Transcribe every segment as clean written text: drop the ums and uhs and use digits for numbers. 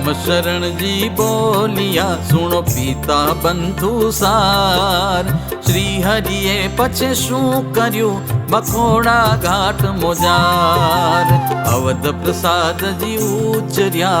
राम शरण जी बोलिया सुनो पिता बंधु सार। श्री हरिए पछे शू कर्यु बखोड़ा घाट मोजार। अवध प्रसाद जी उचर्या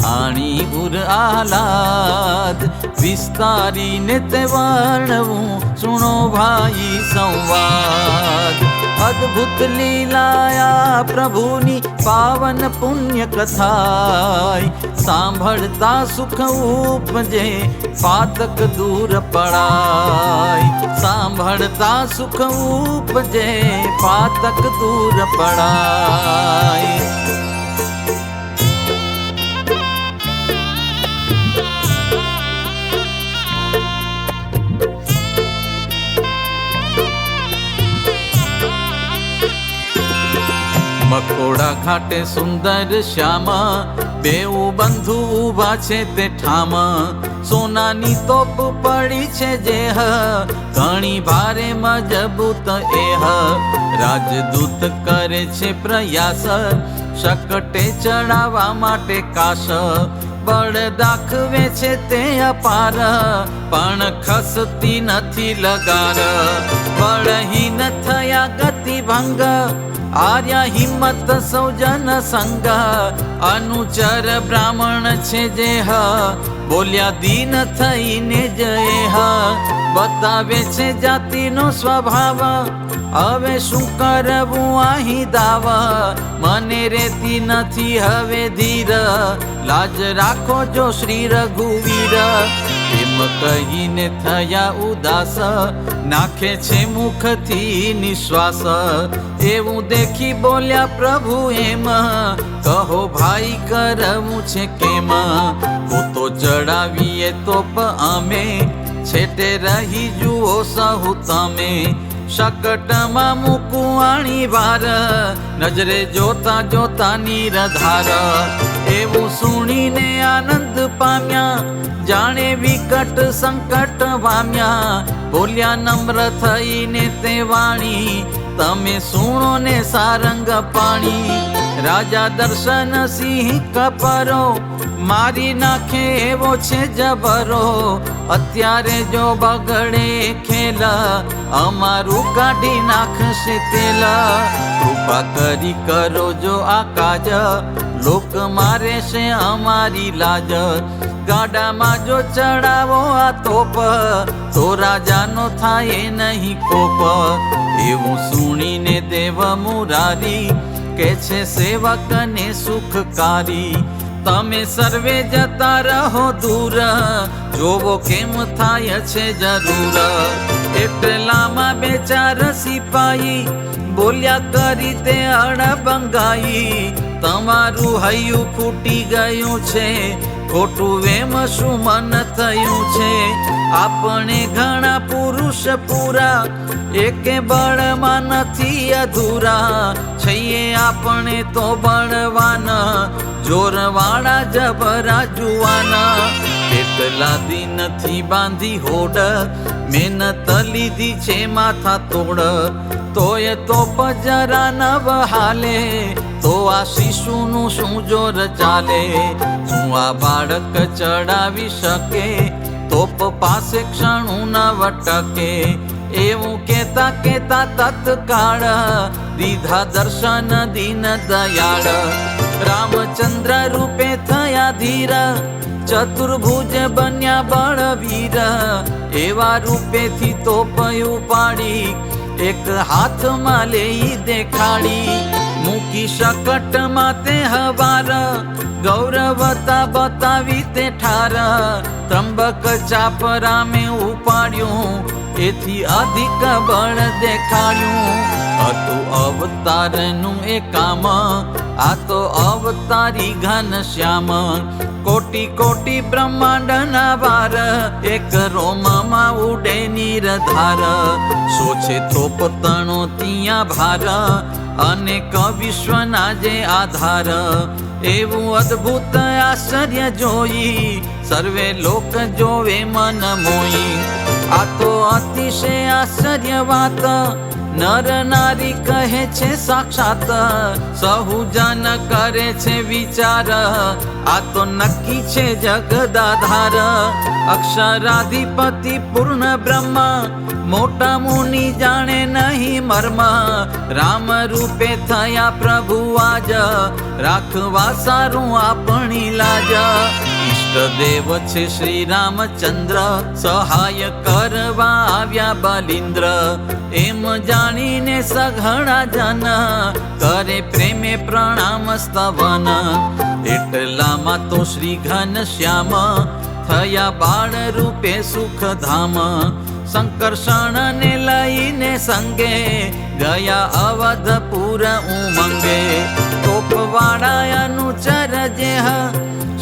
आणी उर आह्लाद। विस्तारी ने ते वर्णवूं सुनो भाई संवाद। अद्भुत लीलाया प्रभुनी पावन पुण्य कथाय। सांभळता सुख उपजे पातक दूर पड़ाय। सांभळता सुख उपजे पातक दूर पड़ाय। मकोड़ा घाटे सुंदर श्यामा बेऊ बंधु उभा छे ते ठामा। सोनानी तोप पड़ी छे जेह घणी भारे मजबूत एह। राजदूत करे छे प्रयास शकटे चढ़ावा माटे काश। बळ दाखवे छे ते अपार पण खसती नथी लगार। बळहीन थया गति भंग आर्या हिम्मत सौजन संग। अनुचर ब्राह्मण छे जेह बोल्या दीन थईने जय। बतावे छे जातिनो स्वभाव हवे शुं करवुं आही दाव। मने रेती नथी हवे धीर लाज राखो जो श्री रघुवीर। एम कहीने थया उदास नाखे छे मुखथी निश्वास। एवं देखी बोल्या प्रभु एम कहो भाई करवुं छे केम। वो तो चढ़ावीए तोप अमे छेटे रही जुओ सहु तमे। शकटमां मूकूं आणी भार नजरे जोता जोता नीरधार। एवं सुणीने आनंद पाम्या जाने विकट संकट वाम्या। बोल्या नम्र थईने ते वाणी तमे सुणो ने सारंग पाणी। राजा दर्शन सिंह कपरो मारी नाखे एवो छे जबरो। अत्यारे जो बगड़े खेल अमारू काढी नाखशे तेल। कृपा करी करो जो आकाज लोक मारे से अमारी लाज। गाडामां जो चढ़ावो आ तोप तो राजानो थाये नहीं कोप। एवं सुणीने देव मुरारी के छे सेवक ने सुखकारी। तमे सर्वे जता रहो दूर जोवो केम थाय छे जरूर। एटलामां बेचार सिपाही बोल्या करी ते अड़बंगाई। तमारू हयु फूटी गयुं छे खोटू वेम शू मन थयुं छे। आपणे घणा पुरुष पूरा एके बळमां नथी अधूरा। छईए आपणे तो बळवान जोरवाळा जबरा जुवाना। કેટલા દિનથી બાંધી હોડ મહેનત લીધી છે માથા તોડ। તોય તો પજરા ન વહાલે તો આ શિશુનું શું જોર ચાલે। શું આ બાળક ચડાવી શકે તોપ પાસે ક્ષણું ન વટકે। એવું કેતા કેતા તત્કાળ દીધા દર્શન દીન દયાળ। રામચંદ્ર રૂપે થયા ધીર चतुर्भुज बन्या बलवीर। एवा रूपे थी तोप उपाड़ी एक हाथ में लेई देखाड़ी। मूकी शकट माते हवार गौरवता बतावी ते ठार। त्र्यंबक चापरा में उपाड्यूं एथी अधिक बळ देखाड्यूं। अतो अवतारनुं ए काम आ तो अवतारी घनश्याम। कोटि कोटि ब्रह्मांड ना भार एक रोम मा उडे नीरधार। सोचे तो पतणो तिया भार अनेक विश्वना जे आधार। एवं अद्भुत आश्चर्य जोई सर्वे लोक जोवे मन मोई। आ तो अतिशय आश्चर्य वात નર નારી કહે છે સાક્ષાત, સહુ જન કરે છે વિચાર, આ તો નક્કી છે જગદાધાર. અક્ષરાધિપતિ પૂર્ણ બ્રહ્મ, મોટા મુનિ જાણે નહીં મર્મ. રામ રૂપે થયા પ્રભુ આજ, રાખવા સારું આપણી લાજ. ઈષ્ટદેવ છે શ્રી રામચંદ્ર, સહાય કરવા આવ્યા બલિન્દ્ર. એમ જાણીને સઘળા જન, કરે પ્રેમે પ્રણામ સ્તવન. એટલામાં તો શ્રી ઘનશ્યામ, થયા બાળ રૂપે સુખધામ. સંકર્ષણ ને લઈને સંગે, ગયા અવધપુર ઉમંગે. તોપવાળા અનુચર જેહ,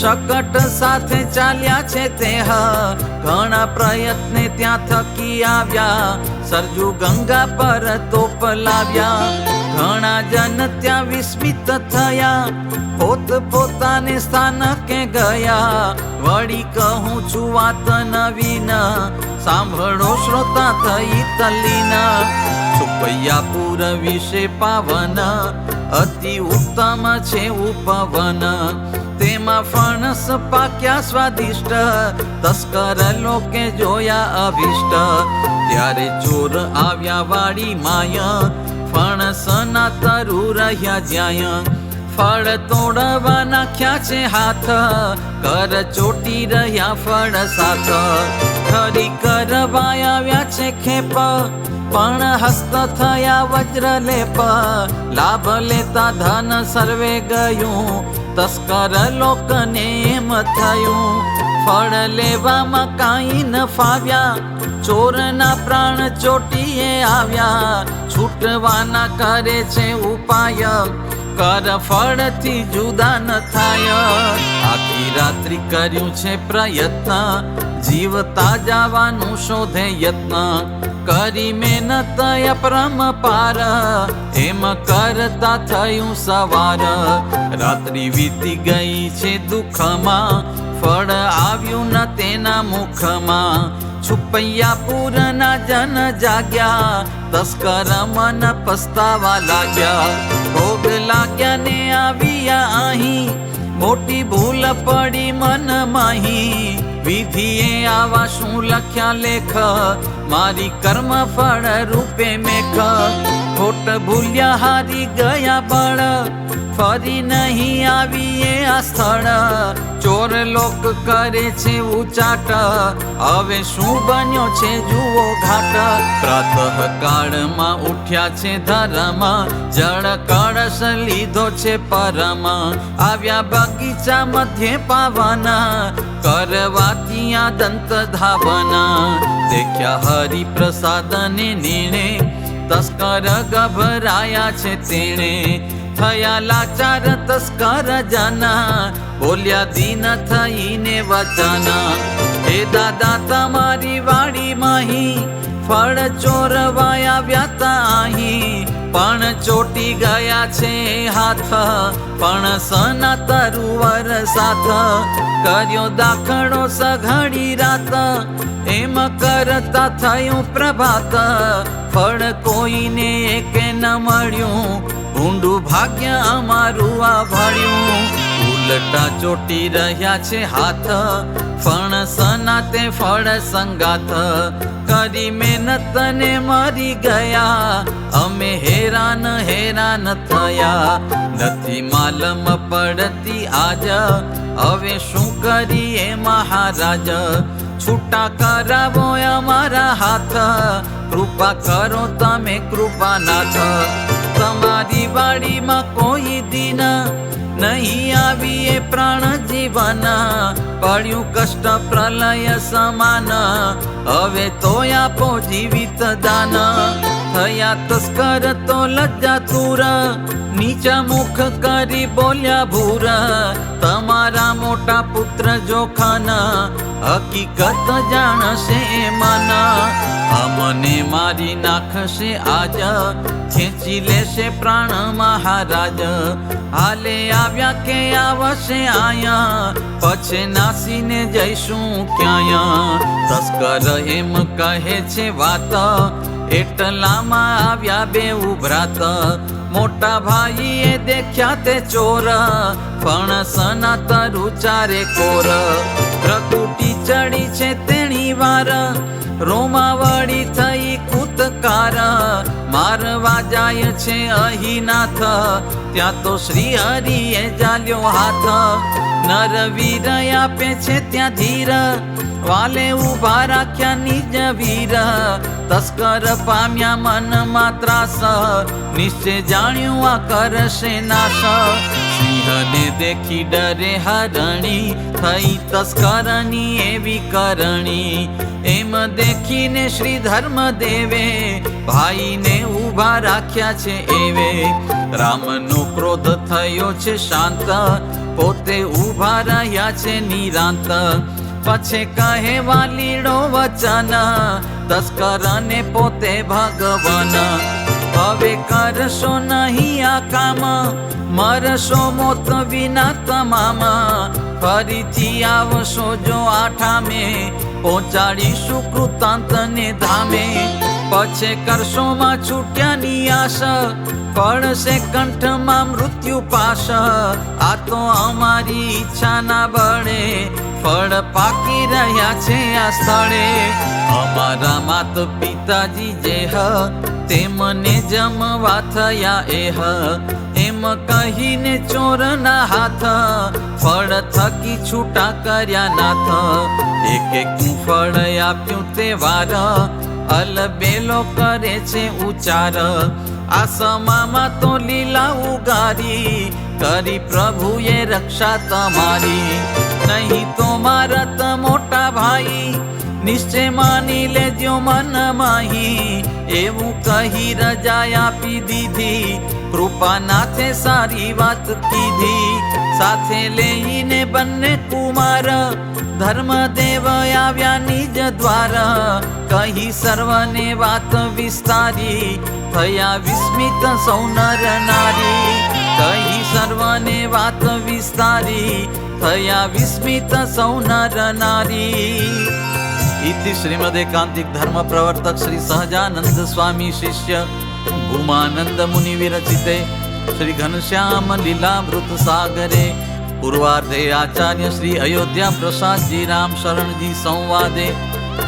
શકટ સાથે ચાલ્યા છે તેહ. ઘણા પ્રયત્ને ત્યાં થકી આવ્યા, સરજુ ગંગા પર તોપ લાવ્યા. ઘણા જન ત્યાં વિસ્મિત થયા, પોત પોતાને સ્થાનકે ગયા. વળી કહું છું વાત નવીન, સાંભળો શ્રોતા થઈ તલ્લીન. છુપૈયાપુર વિશે પાવન, અતિ ઉત્તમ છે ઉપવન. તેમાં ફણસ પાક્યા સ્વાદિષ્ટ, તસ્કર લોકે જોયા અભિષ્ટ. ત્યારે ચોર આવ્યા વાડી માય, ફણસના તરુ રહ્યા જ્યાય. ફળ તોડવા નાખ્યા છે હાથ, કર ચોટી રહ્યા ફળ સાથ. ખરી કરવા આવ્યા છે ખેપ, પણ હસ્ત થયા વજ્ર લેપ. લાભ લેતા ધન સર્વે ગયું, તસ્કર લોકને એમ થયું. ફળ લેવામાં કાંઈ ન ફાવ્યા, ચોરના પ્રાણ ચોટીએ આવ્યા. છૂટવાના કરે છે ઉપાય, કર ફળથી જુદા ન થાય. આખી રાત્રિ કર્યું છે પ્રયત્ન, જીવતા જવાનું શોધે યત્ન. કરી મહેનત અપરમ પાર, એમ કરતા થયું સવાર. રાત્રિ વીતી ગઈ છે દુઃખમાં, ફળ આવ્યું ન તેના મુખમાં. છુપૈયાપુરના જન જાગ્યા, તસ્કર મન પસ્તાવા લાગ્યા. ભોગ લાગ્યા ને આવ્યા અહીં, મોટી ભૂલ પડી મન માહી. વિધિએ આવા શું લખ્યા લેખ, મારી કર્મ ફળ રૂપે મેખ. ખોટ ભૂલ્યા હારી ગયા બળ, ફરી નહીં આવીએ આ સ્થળ. ચોર લોક કરે છે ઉચાટ, હવે શું બન્યો છે જુઓ ઘાટ. પ્રાતઃ કાળમાં ઉઠ્યા છે ધર્મ, જળ કળશ લીધો છે પરમ. આવ્યા બગીચા મધ્યે પાવના, કરવા ત્યાં દંત ધાવના. દેખ્યા હરિપ્રસાદ ને નીણે, તસ્કર ગભરાયા છે તેણે. થયા લાચાર તસ્કર જના, બોલ્યા દીન થઈને વચન. હે દાદા તમારી વાડી માહી, ફળ ચોરવાયા વ્યાતા અહીં. પણ ચોટી ગયા છે હાથ, પણ સના તરુવર સાથ. કર્યો દાખલો સઘળી રાત, એમ કરતા થયું પ્રભાત. ફળ કોઈને એકે ન મળ્યું, ઊંડું ભાગ્ય અમારું આ ભાળ્યું. ઉલટા ચોટી રહ્યા છે હાથ, ફણસના તે ફળ સંગાથ. કરી મહેનત ને મરી ગયા, અમે હેરાન હેરાન થયા. નથી માલમ પડતી આજ, હવે શું કરીએ મહારાજ. છૂટા કરાવો અમારા હાથ, કૃપા કરો તમે કૃપાનાથ. તમારી વાડીમાં કોઈ દિન, નહીં આવીએ પ્રાણ જીવન. પડ્યું કષ્ટ પ્રલય સમાન, હવે તો આપો જીવિત દાન. થયા તસ્કર તો લજ્જાતુર, નીચા મુખ કરી બોલ્યા ભૂર. તમારા મોટા પુત્ર જોખન, હકીકત જાણશે મન. અમને મારી નાખશે આજ, ખેંચી લેશે પ્રાણ મહારાજ. હાલે આવ્યા કે આવશે આયા, પછી નાસીને જઈશું ક્યાંય. તસ્કર એમ કહે છે વાત, એટલામાં આવ્યા બે ઉભરાત મોટા ભાઈએ દેખ્યા તે ચોર ફણસના તરુ ચારે કોર પ્રકૃતિ ચડી છે તેણી વાર રોમાવળી થઈ કૂતકાર મારવા જાય છે અહીનાથ ત્યાં તો શ્રી હરિએ જાલ્યો હાથ નરવીર આપે છે ત્યાં ધીર વાલે ઉભા રાખ્યા નિજ વીર તસ્કર પામ્યા મનમાં ત્રાસ નિશ્ચય જાણ્યું આ કરશે નાશ સિંહને દેખી ડરે હરણી થઈ તસ્કરની એવી કરણી એમ દેખીને શ્રી ધર્મદેવે ભાઈને ઊભા રાખ્યા છે એવે રામનો ક્રોધ થયો છે શાંત પોતે ઊભા રહ્યા છે નિરાંત પછી કહે વાલીડો વચન તસ્કરને પોતે ભગવાન હવે કરશો નહીં આ કામ મરશો મોત વિના તમામ ફરીથી આવશો જો આઠામે પહોંચાડીશું કૃતાંતને ધામે પછી કરશો માં છૂટ્યાની આશા પડશે કંઠમાં મૃત્યુ પાશ આ તો અમારી ઈચ્છા ના બળે ફળ પાકી રહ્યા છે આ સ્થળે અમારા માત પિતાજી જેહ તેમને જમવા થયા એહ એમ કહીને ચોરના હાથ ફળ થકી છૂટા કર્યા નાથ એક એક ફળ આપ્યું તે વાર અલબેલો કરે છે ઉચાર આસમામાં તો લીલા ઉગારી કરી પ્રભુએ રક્ષા તમારી નહીં તો મારત મોટા ભાઈ નિશ્ચય માની લેજો મન માહી એવું કહી રજા આપી દીધી કૃપાનાથે સારી વાત કીધી સાથે લઈને બંને કુમાર ધર્મદેવ આવ્યા નિજ દ્વાર કહી સર્વને વાત વિસ્તારી થયા વિસ્મિત સૌ નર નારી કહી સર્વને વાત વિસ્તારી થયા વિસ્મિત સૌ નર નારી इति श्रीमदेकांतिक धर्म प्रवर्तक श्री सहजानंद स्वामी शिष्य भूमानंद मुनि विरचिते श्री घनश्याम लीलामृत सागरे पूर्वार्धे आचार्य श्री अयोध्या प्रसाद जी राम शरण जी संवादे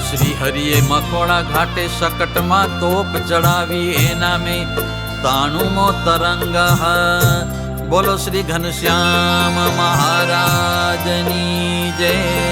श्री हरिये मकोड़ा घाटे शकट मा तोप चढ़ावी एना में ताणुमो तरंग बोलो श्री घनश्याम महाराजनी जय।